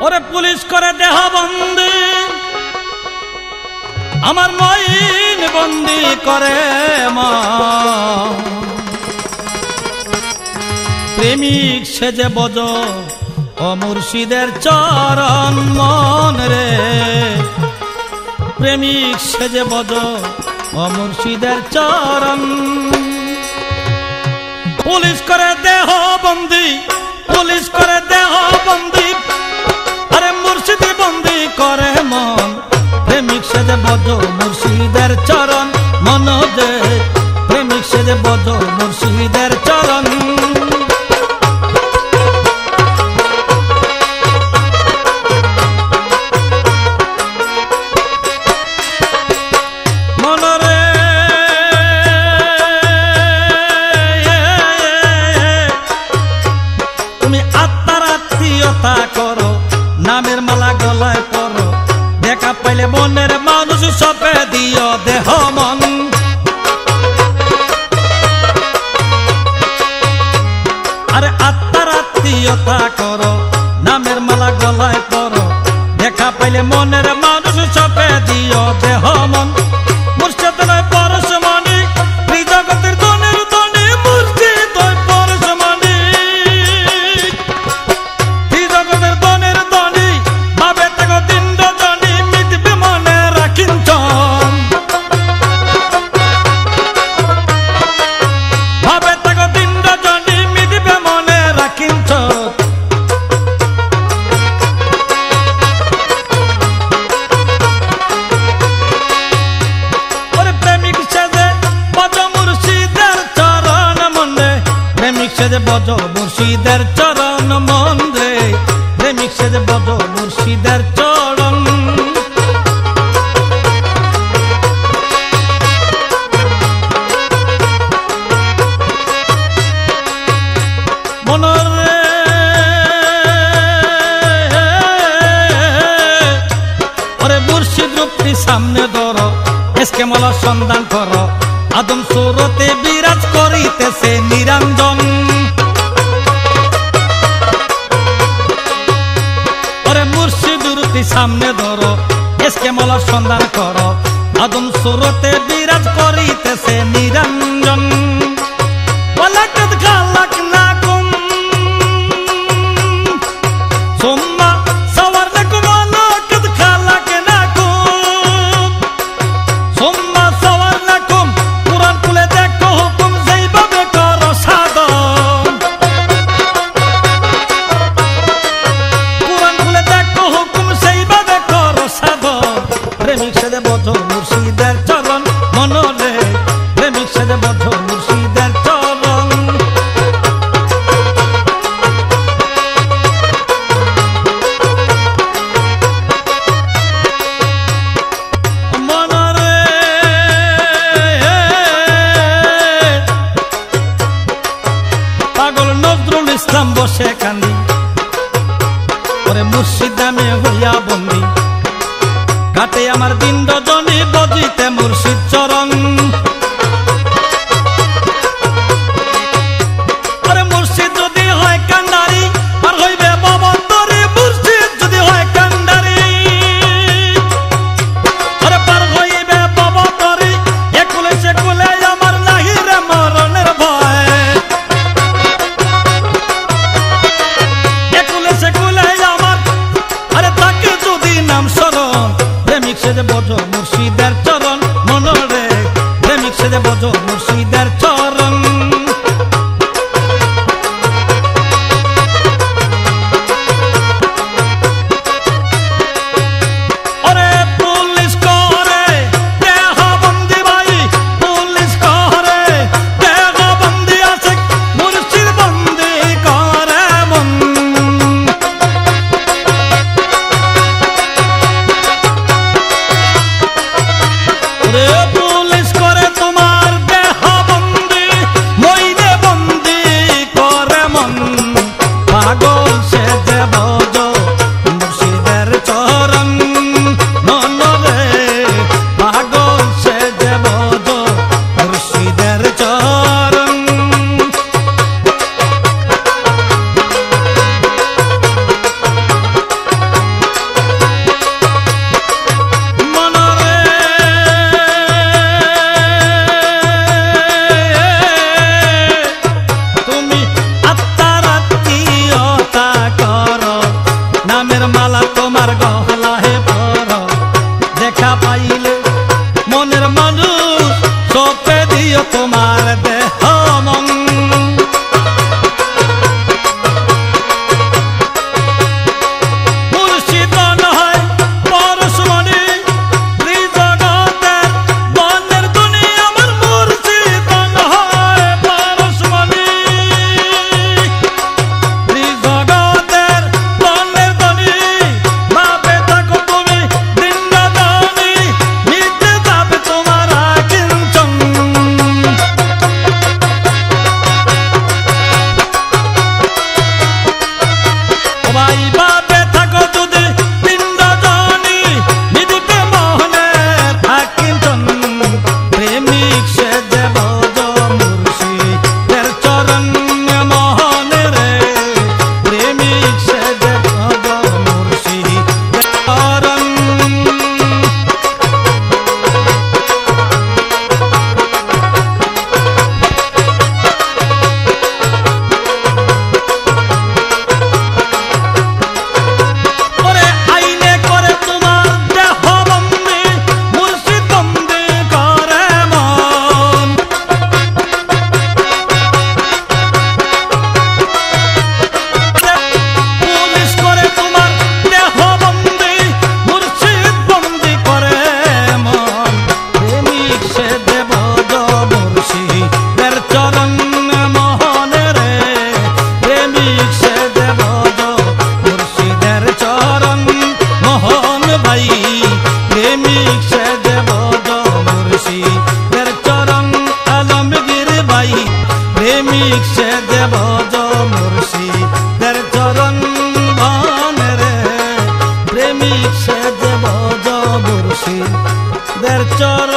ওরে পুলিশ করে দেহ বন্দি, আমার মইন বন্দি করে মা। প্রেমিক সেজে বজ ও মুর্শিদের চরণ মন রে, প্রেমিক সেজে বজ ও মুর্শিদের চরণ। পুলিশ করে দেহ বন্দি, পুলিশ করে দেহ বন্দি, আরে মুর্শিদি বন্দি করে মন। প্রেমিক সেজে বজ মুর্শিদের চরণ মন দে, প্রেমিক সেজে বজ মুর্শিদের চরণ। করো নামের মালা গলায় পরো, দেখা পাইলে মনের মানুষ সপে দিও দেহ মন। আরে আত্মার আত্মীয়তা করো নামের মালা গলায় পরো, দেখা পাইলে মনের মানুষ সপে দিও দেহ মন। মুর্শিদ নয় পরশমণি, ত্রিজগতের ধনের ধনী, মুর্শিদ নয় পরশমণি, ত্রিজগতের ধনের ধনী, ভাবে তাকে দিন্ড ধনী, মিটবে মনে রাখিঞ্চন, ভাবে তাকে দিন্ড ধনী, মিটবে মনে রাখিঞ্চন। সেজে বজ মুর্শিদের চরণ মন রে, প্রেমিক সেজে বজ মুর্শিদের চরণ। মনরে ওরে মুর্শিদ রূপটি সামনে ধরো, এসকে মালা সন্ধান করো, আদম সুরতে বিরাজ করিতেছে নিরঞ্জন। ওরে মুর্শিদ রূপটি সামনে ধরো, এসকে মালা সন্ধান করো, আদম সুরতে বিরাজ করিতেছে নিরঞ্জন। ওয়ালাকাদ খালাকনাকুম সুম্মা সাওয়ারনাকুম, ওয়ালাকাদ খালাকনাকুম সুম্মা সাওয়ারনাকুম। কুরআন খুলে দেখো হুকুম যেইভাবে করো সাধন, কুরআন খুলে দেখো হুকুম সেইভাবে করো সাধন। প্রেমিক সেজে বজ মুর্শিদের চরণ মনরে, প্রেমিক সেজে বজ মুর্শিদের চরণ। মনরে পাগল নজরুল ইসলাম বসে কান্দি, ওরে মুর্শিদ নামে হইয়া বন্দি, কাটে আমার দিন রজনী বজিতে মুর্শিদ চরণ। আরে মুর্শিদ যদি হয় কান্ডারি, আর হইবে বাবন্তরী, মুর্শিদ যদি হয় কান্ডারি, আরে পার হইবে বাবন্তরী। একুলে সেকুলে আমার নাহি রে মরণের ভয়, একুলে সেকুলে আমার, আরে তাকে যদি নাম স্মরণ। প্রেমিক সেজে বজ মুর্শিদের চরণ মনরে, প্রেমিক সেজে বজ মুর্শিদের চরণ। ওরে পুলিশ করে দেহ বন্দি ভাই, পুলিশ করে দেহ বন্দি আছে, মুর্শিদ বন্দি করে মন। ওরে পুলিশ করে তোমার দেহ বন্দি, মইনে বন্দি করে মন। পাগল সেজে বজ মুর্শিদের চরণ মনরে, পাগল সেজে বজ মুর্শিদের চরণ। মুর্শিদের চরণ